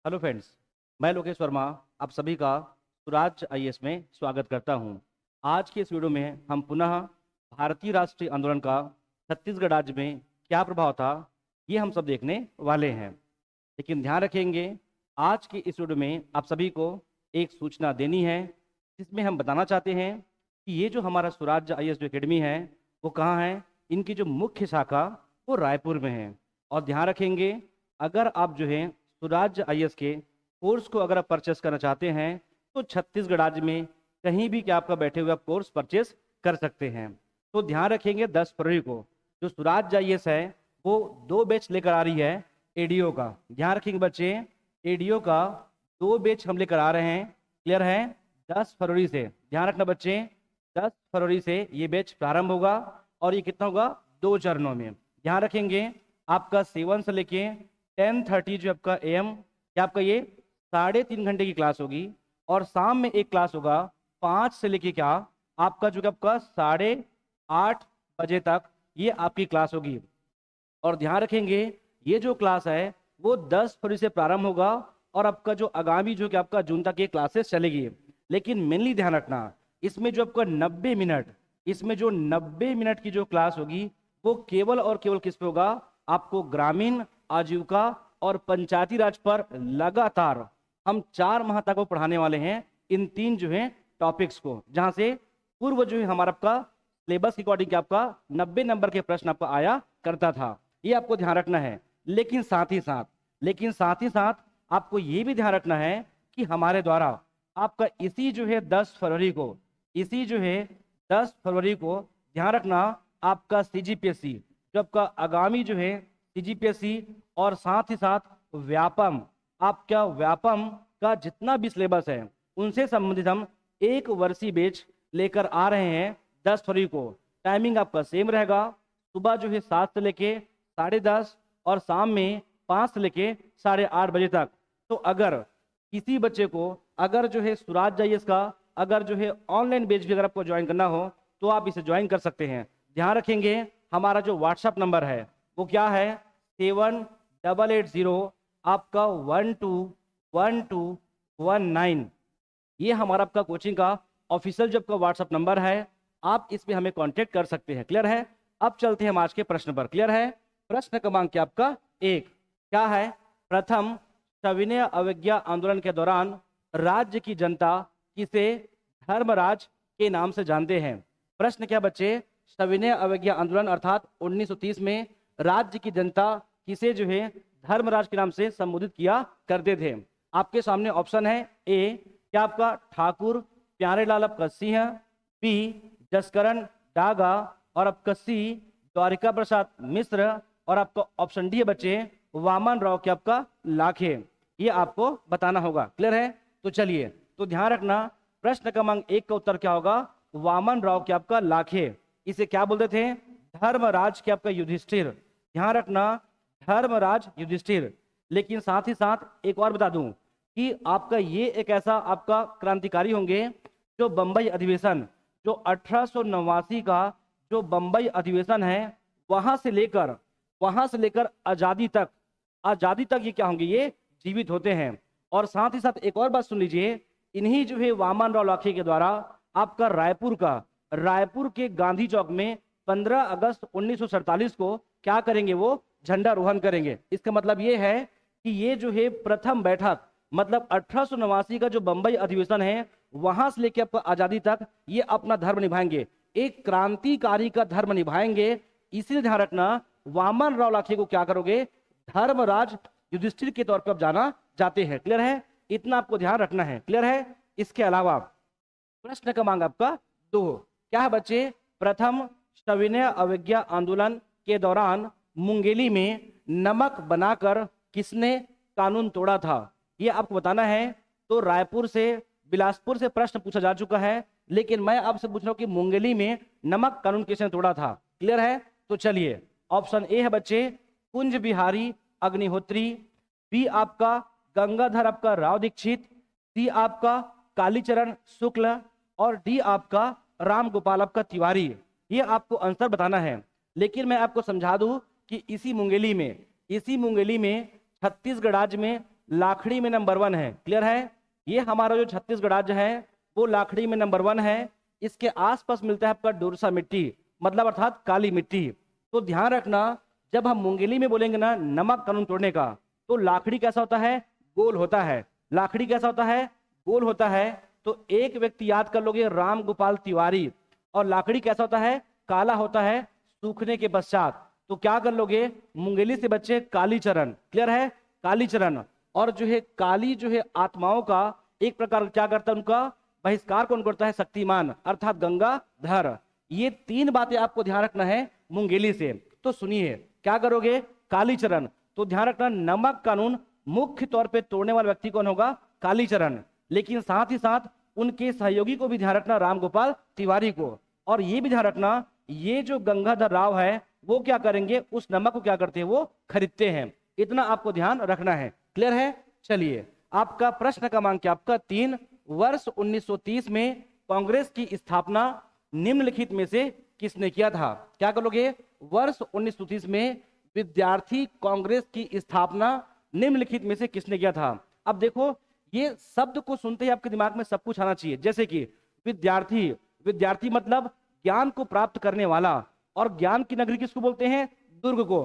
Hello friends, मैं लोकेश वर्मा आप सभी का स्वराज आईएएस में स्वागत करता हूं। आज के इस वीडियो में हम पुनः भारतीय राष्ट्रीय आंदोलन का छत्तीसगढ़ राज्य में क्या प्रभाव था, ये हम सब देखने वाले हैं। लेकिन ध्यान रखेंगे, आज के इस वीडियो में आप सभी को एक सूचना देनी है, जिसमें हम बताना चाहते हैं कि ये जो हमारा स्वराज आईएएस जो एकेडमी है वो कहाँ है। इनकी जो मुख्य शाखा वो रायपुर में है। और ध्यान रखेंगे, अगर आप जो है स्वराज आईएएस के कोर्स को अगर आप परचेस करना चाहते हैं तो छत्तीसगढ़ राज्य में कहीं भी क्या आपका बैठे हुए आप कोर्स परचेस कर सकते हैं। तो ध्यान रखेंगे, 10 फरवरी को जो स्वराज आईएएस है वो 2 बैच लेकर आ रही है एडीओ का। ध्यान रखेंगे बच्चे, एडीओ का 2 बैच हम लेकर आ रहे हैं। क्लियर है? 10 फरवरी से ध्यान रखना बच्चे, 10 फरवरी से ये बैच प्रारंभ होगा और ये कितना होगा, 2 चरणों में। ध्यान रखेंगे, आपका 7 से लेके 10:30 जो आपका एम क्या आपका ये 3.5 घंटे की क्लास होगी। और शाम में एक क्लास होगा 5 से लेके क्या आपका जो आपका 8:30 बजे तक ये आपकी क्लास होगी। और ध्यान रखेंगे, ये जो क्लास है वो 10 फरवरी से प्रारंभ होगा और आपका जो आगामी जो कि आपका जून तक ये क्लासेस चलेगी। लेकिन मेनली ध्यान रखना, इसमें जो आपका 90 मिनट, इसमें जो 90 मिनट की जो क्लास होगी वो केवल और केवल किस पे होगा, आपको ग्रामीण आजीविका और पंचायती राज पर लगातार हम 4 माह तक वो पढ़ाने वाले हैं। इन 3 जो है टॉपिक्स को, जहां से पूर्व जो है हमारा आपका सिलेबस के अकॉर्डिंग आपका 90 नंबर के प्रश्न आपका आया करता था। ये आपको ध्यान रखना है। लेकिन साथ ही साथ आपको ये भी ध्यान रखना है कि हमारे द्वारा आपका इसी जो है 10 फरवरी को, इसी जो है 10 फरवरी को ध्यान रखना, आपका सीजीपीएससी जो आपका आगामी जो है सीजीपीएससी और साथ ही साथ व्यापम, आपका व्यापम का जितना भी सिलेबस है उनसे संबंधित हम 1 वर्षीय बैच लेकर आ रहे हैं 10 फरवरी को। टाइमिंग आपका सेम रहेगा, सुबह जो है 7 से लेके 10:30 और शाम में 5 से लेके 8:30 बजे तक। तो अगर किसी बच्चे को अगर जो है स्वराज आईएएस का अगर जो है ऑनलाइन बैच भी अगर आपको ज्वाइन करना हो तो आप इसे ज्वाइन कर सकते हैं। ध्यान रखेंगे, हमारा जो व्हाट्सएप नंबर है वो क्या है, 7880 आपका 121219। ये हमारा आपका कोचिंग का ऑफिशियल जो आपका व्हाट्सएप नंबर है, आप इस पे हमें कांटेक्ट कर सकते हैं। क्लियर है? अब चलते हैं हम आज के प्रश्न पर। क्लियर है? प्रश्न क्रमांक क्या आपका 1 क्या है, प्रथम सविनय अवज्ञा आंदोलन के दौरान राज्य की जनता किसे धर्मराज के नाम से जानते हैं। प्रश्न क्या बच्चे, सविनय अवज्ञा आंदोलन अर्थात 1930 में राज्य की जनता किसे जो है धर्मराज के नाम से संबोधित किया करते थे। आपके सामने ऑप्शन है, ए क्या आपका ठाकुर प्यारेलाल आपका सिंह, बी जसकरण डागा और आपका सी द्वारिका प्रसाद मिश्र और आपका ऑप्शन डी है बच्चे वामन राव के आपका लाखे। ये आपको बताना होगा। क्लियर है? तो चलिए, तो ध्यान रखना, प्रश्न क्रमांक 1 का उत्तर क्या होगा, वामन राव के आपका लाखे। इसे क्या बोलते थे, धर्मराज के आपका युधिष्ठिर। ध्यान रखना, धर्मराज युधिष्ठिर। लेकिन साथ ही साथ एक और बता दूं कि आपका ये एक ऐसा आपका क्रांतिकारी होंगे जो बंबई अधिवेशन, जो 1889 का जो बंबई अधिवेशन है वहां से लेकर आजादी तक ये क्या होंगे, ये जीवित होते हैं। और साथ ही साथ एक और बात सुन लीजिए, इन्हीं जो है वामन राव लाखे के द्वारा आपका रायपुर के गांधी चौक में 15 अगस्त 1947 को क्या करेंगे, वो झंडारोहण करेंगे। इसका मतलब ये है कि ये जो है प्रथम बैठक, मतलब 1889 का जो बंबई अधिवेशन है वहां से लेकर आपका आजादी तक ये अपना धर्म निभाएंगे, एक क्रांतिकारी का धर्म निभाएंगे। इसलिए ध्यान रखना, वामन राव लाखे को क्या करोगे, धर्मराज युधिष्ठिर के तौर पर आप जाना जाते हैं। क्लियर है? इतना आपको ध्यान रखना है। क्लियर है? इसके अलावा प्रश्न क्रमांक आपका 2 क्या है बच्चे, प्रथम सविनय अवज्ञा आंदोलन के दौरान मुंगेली में नमक बनाकर किसने कानून तोड़ा था। ये आपको बताना है। तो रायपुर से बिलासपुर से प्रश्न पूछा जा चुका है, लेकिन मैं आपसे पूछ रहा हूं कि मुंगेली में नमक कानून किसने तोड़ा था। क्लियर है? तो चलिए, ऑप्शन ए है बच्चे कुंज बिहारी अग्निहोत्री, बी आपका गंगाधर आपका राव दीक्षित, सी आपका कालीचरण शुक्ल और डी आपका राम गोपाल आपका तिवारी। ये आपको आंसर बताना है। लेकिन मैं आपको समझा दूं कि इसी मुंगेली में छत्तीसगढ़ राज्य में लाखड़ी में नंबर 1 है। क्लियर है? ये हमारा जो छत्तीसगढ़ राज्य है वो लाखड़ी में नंबर 1 है। इसके आसपास मिलता है आपका डोरसा मिट्टी, मतलब अर्थात काली मिट्टी। तो ध्यान रखना, जब हम मुंगेली में बोलेंगे ना नमक कानून तोड़ने का, तो लाखड़ी कैसा होता है? गोल होता है। लाखड़ी कैसा होता है? गोल होता है। तो एक व्यक्ति याद कर लोगे, राम गोपाल तिवारी। और लाखड़ी कैसा होता है? काला होता है सूखने के पश्चात। तो क्या कर लोगे? मुंगेली से बच्चे कालीचरण। क्लियर है? कालीचरण। और जो है काली जो है आत्माओं का एक प्रकार क्या करता है, उनका बहिष्कार कौन करता है? शक्तिमान अर्थात गंगाधर। ये 3 बातें आपको ध्यान रखना है मुंगेली से। तो सुनिए, क्या करोगे? कालीचरण। तो ध्यान रखना, नमक कानून मुख्य तौर पे तोड़ने वाला व्यक्ति कौन होगा? कालीचरण। लेकिन साथ ही साथ उनके सहयोगी को भी ध्यान रखना, रामगोपाल तिवारी को। और ये भी ध्यान रखना, ये जो गंगाधर राव है वो क्या करेंगे? उस नमक को क्या करते हैं? वो खरीदते हैं। इतना आपको ध्यान रखना है। क्लियर है? चलिए, आपका प्रश्न क्रमांक आपका 3, वर्ष 1930 में कांग्रेस की स्थापना निम्नलिखित में से किसने किया था? क्या करोगे? वर्ष 1930 में विद्यार्थी कांग्रेस की स्थापना निम्नलिखित में से किसने किया था? अब देखो, ये शब्द को सुनते ही आपके दिमाग में सब कुछ आना चाहिए। जैसे कि विद्यार्थी, विद्यार्थी मतलब ज्ञान को प्राप्त करने वाला। और ज्ञान की नगरी किसको बोलते हैं? दुर्ग को।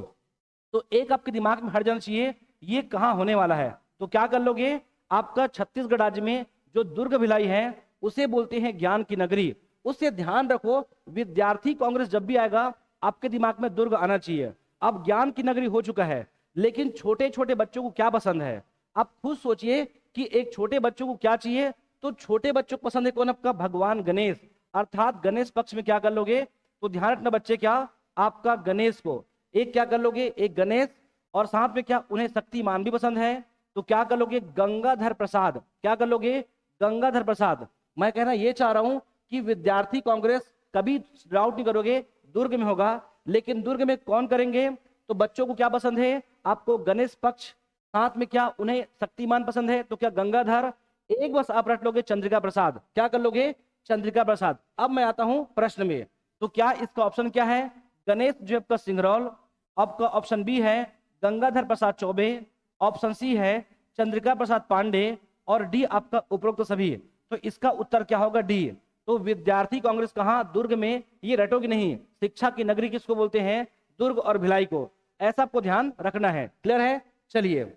तो एक आपके दिमाग में हट जाना चाहिए, ये कहाँ होने वाला है। तो क्या कर लोगे? आपका छत्तीसगढ़ राज्य में जो दुर्ग भिलाई है उसे बोलते हैं ज्ञान की नगरी। उससे ध्यान रखो, विद्यार्थी कांग्रेस जब भी आएगा आपके दिमाग में दुर्ग आना चाहिए। अब ज्ञान की नगरी हो चुका है, लेकिन छोटे छोटे बच्चों को क्या पसंद है? आप खुद सोचिए कि एक छोटे बच्चों को क्या चाहिए। तो छोटे बच्चों को पसंद है कौन? आपका भगवान गणेश, अर्थात गणेश पक्ष में क्या कर लोगे? तो ध्यान रखना बच्चे, क्या आपका गणेश को एक क्या कर लोगे? एक गणेश। और साथ में क्या उन्हें शक्तिमान भी पसंद है, तो क्या कर लोगे? गंगाधर प्रसाद। क्या कर लोगे? गंगाधर प्रसाद। मैं कहना ये चाह रहा हूं कि विद्यार्थी कांग्रेस कभी डाउट नहीं करोगे, दुर्ग में होगा। लेकिन दुर्ग में कौन करेंगे? तो बच्चों को क्या पसंद है? आपको गणेश पक्ष, साथ में क्या उन्हें शक्तिमान पसंद है, तो क्या गंगाधर। एक बस आप रट लोगे चंद्रिका प्रसाद। क्या कर लोगे? चंद्रिका प्रसाद। अब मैं आता हूं प्रश्न में। तो क्या इसका ऑप्शन क्या है? गणेश जो आपका सिंगरौल। आपका ऑप्शन बी है गंगाधर प्रसाद चौबे। ऑप्शन सी है चंद्रिका प्रसाद पांडे। और डी आपका उपरोक्त तो सभी। तो इसका उत्तर क्या होगा? डी। तो विद्यार्थी कांग्रेस कहां? दुर्ग में। ये रटोगे नहीं, शिक्षा की नगरी किसको बोलते हैं? दुर्ग और भिलाई को। ऐसा आपको ध्यान रखना है। क्लियर है? चलिए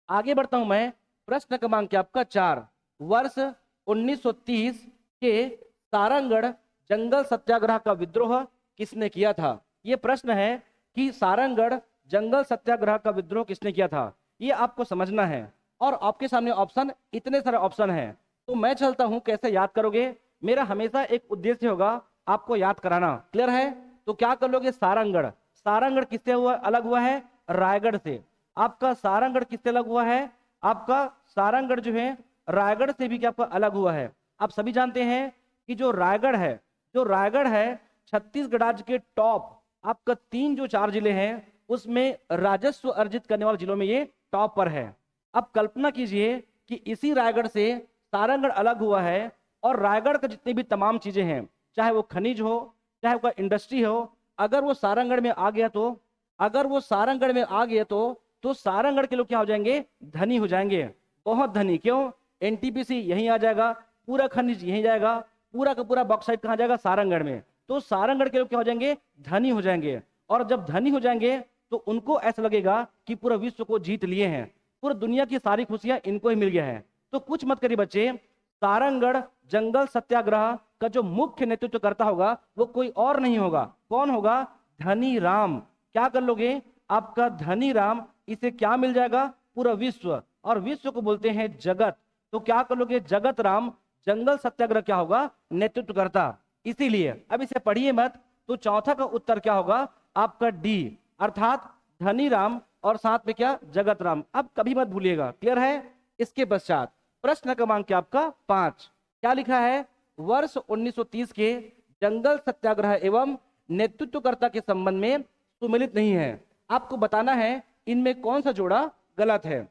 आगे बढ़ता हूं मैं। प्रश्न क्रमांक आपका 4, वर्ष 1930 के सारंगढ़ जंगल सत्याग्रह का विद्रोह किसने किया था? ये प्रश्न है कि सारंगढ़ जंगल सत्याग्रह का विद्रोह किसने किया था, ये आपको समझना है। और आपके सामने ऑप्शन, इतने सारे ऑप्शन हैं, तो मैं चलता हूं कैसे याद करोगे। मेरा हमेशा एक उद्देश्य होगा आपको याद कराना। क्लियर है? तो क्या कर लोगे? सारंगढ़। सारंगढ़ किससे हुआ अलग हुआ है? रायगढ़ से। आपका सारंगढ़ किससे अलग हुआ है? आपका सारंगढ़ जो है रायगढ़ से भी क्या आपका अलग हुआ है। आप सभी जानते हैं कि जो रायगढ़ है छत्तीसगढ़ राज्य के टॉप आपका 3 जो 4 जिले हैं उसमें राजस्व अर्जित करने वाले जिलों में ये टॉप पर है। अब कल्पना कीजिए कि इसी रायगढ़ से सारंगढ़ अलग हुआ है और रायगढ़ का जितनी भी तमाम चीजें हैं, चाहे वो खनिज हो, चाहे वो इंडस्ट्री हो, अगर वो सारंगढ़ में आ गया तो सारंगढ़ के लोग क्या हो जाएंगे? धनी हो जाएंगे, बहुत धनी। क्यों? एनटीपीसी यहीं आ जाएगा, पूरा खनिज यहीं जाएगा, पूरा का पूरा बॉक्साइट कहाँ जाएगा? सारंगढ़ में। तो सारंगढ़ के लोग क्या हो जाएंगे? धनी हो जाएंगे। और जब धनी हो जाएंगे तो उनको ऐसा लगेगा कि पूरा विश्व को जीत लिए हैं, पूरी दुनिया की सारी खुशियां इनको ही मिल गया है। तो कुछ मत करिए बच्चे, सारंगढ़ जंगल सत्याग्रह का जो मुख्य नेतृत्व करता होगा वो कोई और नहीं होगा। कौन होगा? धनी राम। क्या कर लोगे? आपका धनी राम, इसे क्या मिल जाएगा? पूरा विश्व, और विश्व को बोलते हैं जगत। तो क्या कर लोगे? जगत राम जंगल सत्याग्रह क्या होगा? नेतृत्व करता। इसीलिए अब इसे पढ़िए मत। तो चौथा का उत्तर क्या होगा? आपका डी, अर्थात धनी राम और साथ में क्या? जगत राम। अब कभी मत भूलिएगा। क्लियर है? इसके पश्चात प्रश्न क्रमांक आपका 5, क्या लिखा है? वर्ष 1930 के जंगल सत्याग्रह एवं नेतृत्वकर्ता के संबंध में सुमेलित नहीं है। आपको बताना है इनमें कौन सा जोड़ा गलत है।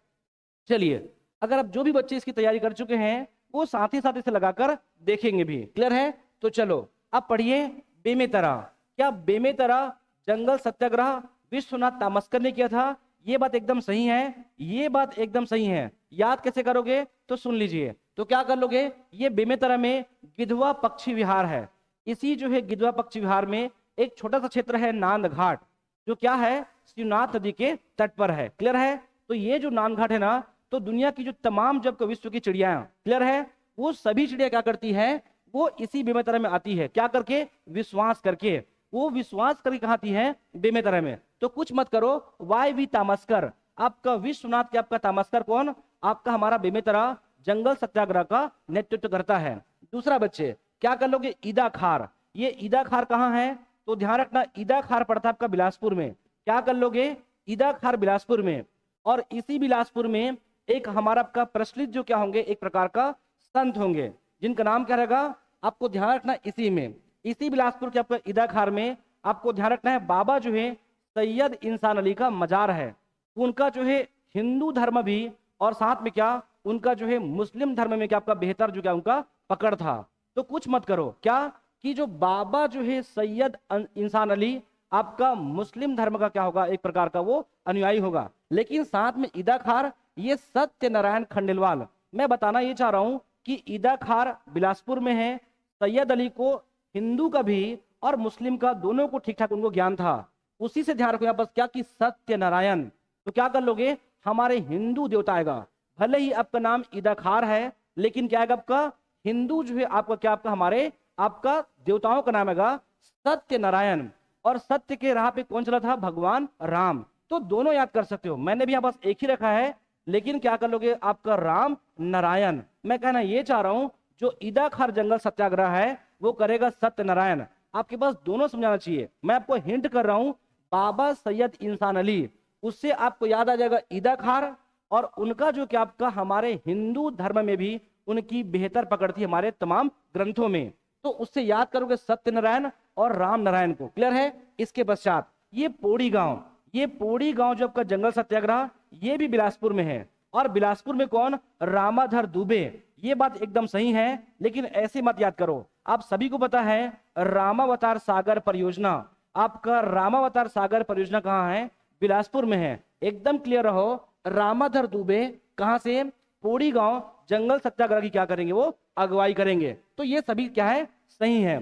चलिए, अगर आप जो भी बच्चे इसकी तैयारी कर चुके हैं वो साथ ही साथ इसे लगाकर देखेंगे भी। क्लियर है? तो चलो अब पढ़िए बेमेतरा। क्या बेमेतरा जंगल सत्याग्रह विश्वनाथ तामस्कर ने किया था ये बात एकदम सही है, ये बात एकदम सही है। याद कैसे करोगे तो सुन लीजिए। तो क्या कर लोगे, ये बेमेतरा में गिधवा पक्षी विहार है। इसी जो है गिधवा पक्षी विहार में एक छोटा सा क्षेत्र है नांद घाट, जो क्या है शिवनाथ नदी के तट पर है। क्लियर है। तो ये जो नांद घाट है ना, तो दुनिया की जो तमाम जब विश्व की चिड़िया, क्लियर है, वो सभी चिड़िया क्या करती है, वो इसी बेमेतरा में आती है। क्या करके, विश्वास करके। वो विश्वास करके कहाँ आती है, बेमेतरा में। तो कुछ मत करो, वाई वी तामस्कर, आपका विश्वनाथ के आपका तामस्कर कौन, आपका हमारा बेमेतरा जंगल सत्याग्रह का नेतृत्व करता है। दूसरा बच्चे क्या कर लोगे, ईदा खार। ये ईदा खार कहाँ है, तो ध्यान रखना ईदा खार पड़ता है आपका बिलासपुर में। क्या कर लोगे, ईदा खार बिलासपुर में। और इसी बिलासपुर में एक हमारा आपका प्रचलित जो क्या होंगे, एक प्रकार का संत होंगे, जिनका नाम क्या रहेगा, आपको ध्यान रखना इसी में, इसी बिलासपुर के आपका ईदा खार में आपको ध्यान रखना है, बाबा जो है सैयद इंसान अली का मजार है। उनका जो है हिंदू धर्म भी और साथ में क्या उनका जो है मुस्लिम धर्म में क्या आपका बेहतर जो क्या उनका पकड़ था। तो कुछ मत करो क्या, कि जो बाबा जो है सैयद इंसान अली आपका मुस्लिम धर्म का क्या होगा, एक प्रकार का वो अनुयायी होगा। लेकिन साथ में ईदा खार ये सत्यनारायण खंडेलवाल। मैं बताना ये चाह रहा हूं कि ईदा खार बिलासपुर में है। सैयद अली को हिंदू का भी और मुस्लिम का दोनों को ठीक ठाक उनको ज्ञान था। उसी से ध्यान रखो यहाँ बस क्या, कि सत्यनारायण। तो क्या कर लोगे, हमारे हिंदू देवता आएगा। भले ही आपका नाम ईदा खार है, लेकिन क्या आएगा आपका हिंदू जो है आपका क्या, आपका हमारे आपका देवताओं का नाम आएगा सत्यनारायण। और सत्य के राह पे कौन चला था, भगवान राम। तो दोनों याद कर सकते हो, मैंने भी यहाँ बस एक ही रखा है, लेकिन क्या कर लोगे आपका राम नारायण। मैं कहना ये चाह रहा हूं, जो ईदा खार जंगल सत्याग्रह है वो करेगा सत्यनारायण। आपके पास दोनों समझाना चाहिए। मैं आपको हिंट कर रहा हूं, बाबा सैयद इंसान अली, उससे आपको याद आ जाएगा ईदा खार, और उनका जो कि आपका हमारे हिंदू धर्म में भी उनकी बेहतर पकड़ थी हमारे तमाम ग्रंथों में। तो उससे याद करोगे सत्यनारायण और राम नारायण को। क्लियर है। इसके पश्चात ये पोड़ी गांव, ये पोड़ी गांव जो आपका जंगल सत्याग्रह ये भी बिलासपुर में है। और बिलासपुर में कौन, रामाधर दुबे। ये बात एकदम सही है, लेकिन ऐसे मत याद करो। आप सभी को पता है रामावतार सागर परियोजना, आपका रामावतार सागर परियोजना कहाँ है, बिलासपुर में है। एकदम क्लियर रहो, रामाधर दुबे कहां से, पोड़ी गांव जंगल सत्याग्रह की क्या करेंगे, वो अगुवाई करेंगे। तो ये सभी क्या है, सही है।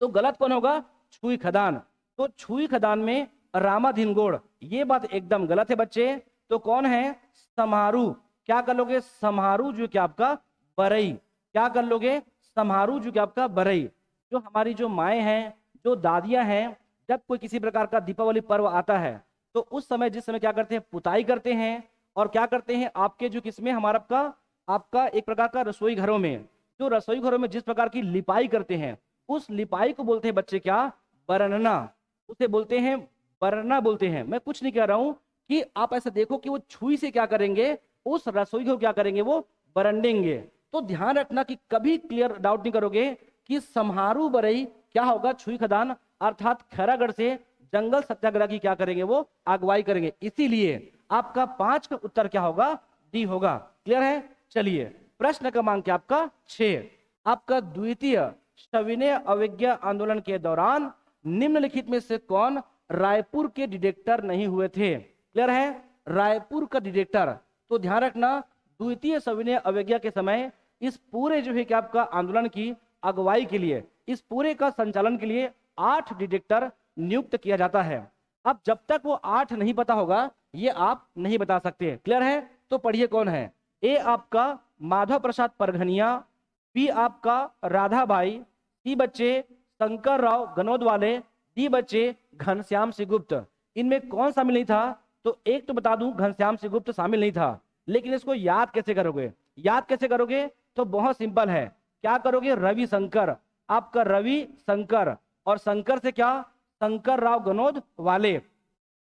तो गलत कौन होगा, छुई खदान। तो छुई खदान में रामाधीनगोड़, ये बात एकदम गलत है बच्चे। तो कौन है, समारू। क्या कर लोगे, समारू जो क्या आपका बरई। क्या कर लोगे, समारू जो क्या आपका बरई। जो हमारी जो माएँ हैं, जो दादियां हैं, जब कोई किसी प्रकार का दीपावली पर्व आता है तो उस समय जिस समय क्या करते हैं, पुताई करते हैं। और क्या करते हैं आपके जो किसमें, हमारा आपका एक प्रकार का रसोई घरों में, जो रसोई घरों में जिस प्रकार की लिपाई करते हैं, उस लिपाई को बोलते हैं बच्चे क्या, बरनना। उसे बोलते हैं बरना बोलते हैं। मैं कुछ नहीं कह रहा हूं कि आप ऐसा देखो कि वो छुई से क्या करेंगे, उस रसोई को क्या करेंगे, वो बरंडेंगे। तो ध्यान रखना कि कभी क्लियर डाउट नहीं करोगे कि सम्हारू बरई क्या होगा, छुई खदान अर्थात खैरागढ़ से जंगल सत्याग्रह की क्या करेंगे, वो अगुवाई करेंगे। इसीलिए आपका 5 का उत्तर क्या होगा, डी होगा। क्लियर है। चलिए प्रश्न क्रमांक क्या आपका 6, आपका द्वितीय सविनय अवज्ञा आंदोलन के दौरान निम्नलिखित में से कौन रायपुर के डिटेक्टर नहीं हुए थे। क्लियर है, रायपुर का डिटेक्टर। तो ध्यान रखना, द्वितीय सविनय अवज्ञा के समय इस पूरे जो है कि आपका आंदोलन की अगुवाई के लिए, इस पूरे का संचालन के लिए 8 डिटेक्टर नियुक्त किया जाता है। अब जब तक वो 8 नहीं पता होगा, ये आप नहीं बता सकते। क्लियर है। तो पढ़िए कौन है, ए आपका माधव प्रसाद परघनिया, बी आपका राधाबाई, सी बच्चे शंकर राव गनोद वाले, डी बच्चे घनश्याम सिंह गुप्त। इनमें कौन शामिल नहीं था, तो एक तो बता दूं घनश्याम सिंह गुप्त शामिल नहीं था। लेकिन इसको याद कैसे करोगे, याद कैसे करोगे, तो बहुत सिंपल है। क्या करोगे, रवि शंकर, आपका रवि शंकर, और शंकर से क्या, शंकर राव गनोद वाले।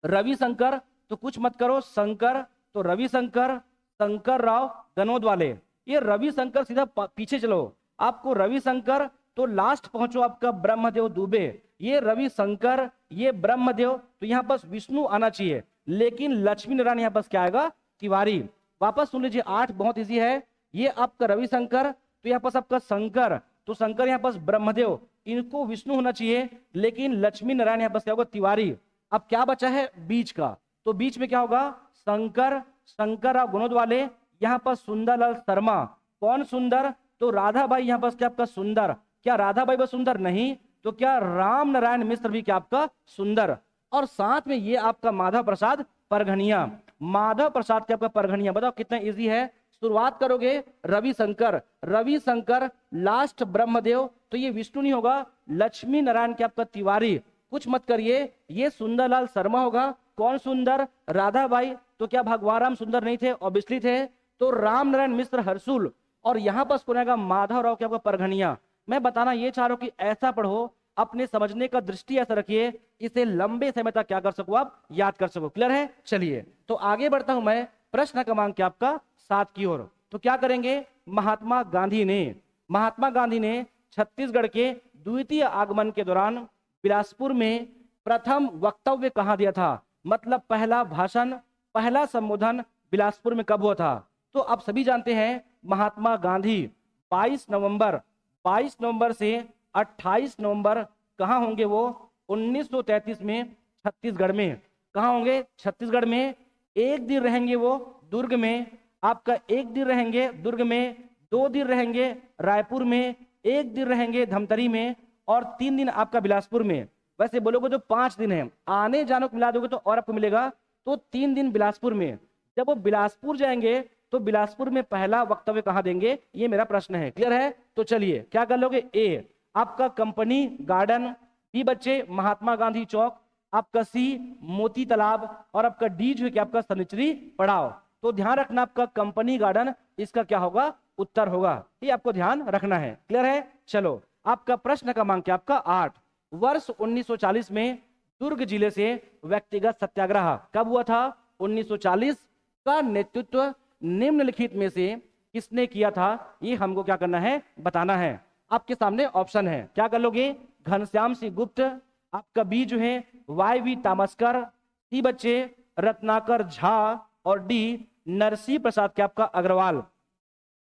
रवि शंकर तो कुछ मत करो, शंकर तो रवि शंकर, शंकर राव गनोद वाले। ये रवि शंकर सीधा पीछे चलो, आपको रवि शंकर तो लास्ट पहुंचो आपका ब्रह्मदेव दुबे। ये रवि शंकर, ये ब्रह्मदेव, तो यहाँ पास विष्णु आना चाहिए, लेकिन लक्ष्मी नारायण यहाँ पास क्या आएगा, तिवारी। वापस सुन लीजिए, 8 बहुत इजी है। ये आपका रवि शंकर, तो यहाँ पास आपका शंकर, तो शंकर यहाँ पास ब्रह्मदेव, इनको विष्णु होना चाहिए, लेकिन लक्ष्मी नारायण यहाँ पास क्या होगा, तिवारी। अब क्या बचा है बीच का, तो बीच में क्या होगा, शंकर, शंकरराव गुणोद वाले, यहाँ पर सुंदरलाल शर्मा। कौन सुंदर, तो राधाबाई यहाँ पर क्या आपका सुंदर। क्या राधाबाई बस सुंदर, नहीं, तो क्या राम नारायण मिश्र भी क्या आपका सुंदर। और साथ में ये आपका माधव प्रसाद परगनिया, माधव प्रसाद क्या आपका परगनिया। बताओ कितना इजी है। शुरुआत करोगे रविशंकर, रविशंकर लास्ट ब्रह्मदेव, तो ये विष्णु नहीं होगा, लक्ष्मी नारायण के आपका तिवारी। कुछ मत करिए, ये सुंदरलाल शर्मा होगा। कौन सुंदर, राधाबाई, तो क्या भगवान राम सुंदर नहीं थे, ऑब्वियसली थे, तो राम नारायण मिश्र हर्षुल। और यहां पर कौन आएगा, माधव राव के आपका परगनिया। मैं बताना ये चाह रहा हूं कि ऐसा पढ़ो, अपने समझने का दृष्टि ऐसा रखिए, इसे लंबे समय तक क्या कर सको, आप याद कर सको। क्लियर है, चलिए तो आगे बढ़ता हूं मैं प्रश्न क्रमांक आपका 7 की ओर। तो क्या करेंगे, महात्मा गांधी ने छत्तीसगढ़ के द्वितीय आगमन के दौरान बिलासपुर में प्रथम वक्तव्य कहाँ दिया था, मतलब पहला भाषण, पहला संबोधन बिलासपुर में कब हुआ था। तो आप सभी जानते हैं महात्मा गांधी 22 नवंबर से 28 नवंबर कहाँ होंगे वो, 1933 में छत्तीसगढ़ में। कहाँ होंगे, छत्तीसगढ़ में। एक दिन रहेंगे वो दुर्ग में, आपका एक दिन रहेंगे दुर्ग में, 2 दिन रहेंगे रायपुर में, 1 दिन रहेंगे धमतरी में, और 3 दिन आपका बिलासपुर में। वैसे बोलोगे तो 5 दिन है, आने जाने को मिला दोगे तो और आपको मिलेगा, तो 3 दिन बिलासपुर में। जब वो बिलासपुर जाएंगे तो बिलासपुर में पहला वक्तव्य कहाँ देंगे, ये मेरा प्रश्न है। क्लियर है, तो चलिए क्या कर लोगे, ए आपका कंपनी गार्डन, बी बच्चे महात्मा गांधी चौक, आपका सी मोती तालाब, और आपका डी जो है कि आपका सनिचरी पड़ाव। तो ध्यान रखना आपका कंपनी गार्डन इसका क्या होगा, उत्तर होगा, ये आपको ध्यान रखना है। क्लियर है, चलो आपका प्रश्न क्रमांक आपका 8। वर्ष 1940 में दुर्ग जिले से व्यक्तिगत सत्याग्रह कब हुआ था, 1940 का नेतृत्व निम्नलिखित में से किसने किया था, ये हमको क्या करना है, बताना है। आपके सामने ऑप्शन है, क्या कर लोगे, घनश्याम सिंह गुप्त, आपका बी जो है वाई तामस्कर, सी बच्चे रत्नाकर झा, और डी नरसिंह प्रसाद के आपका अग्रवाल।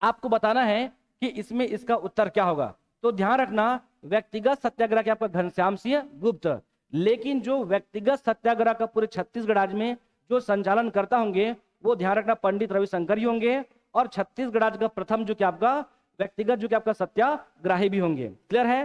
आपको बताना है कि इसमें इसका उत्तर क्या होगा। तो ध्यान रखना व्यक्तिगत सत्याग्रह के आपका घनश्याम सिंह गुप्त, लेकिन जो व्यक्तिगत सत्याग्रह का पूरे छत्तीसगढ़ राज्य में जो संचालन करता होंगे वो ध्यान रखना पंडित रविशंकर ही होंगे, और छत्तीसगढ़ राज्य का प्रथम जो कि आपका व्यक्तिगत जो कि आपका सत्याग्राही भी होंगे। क्लियर है,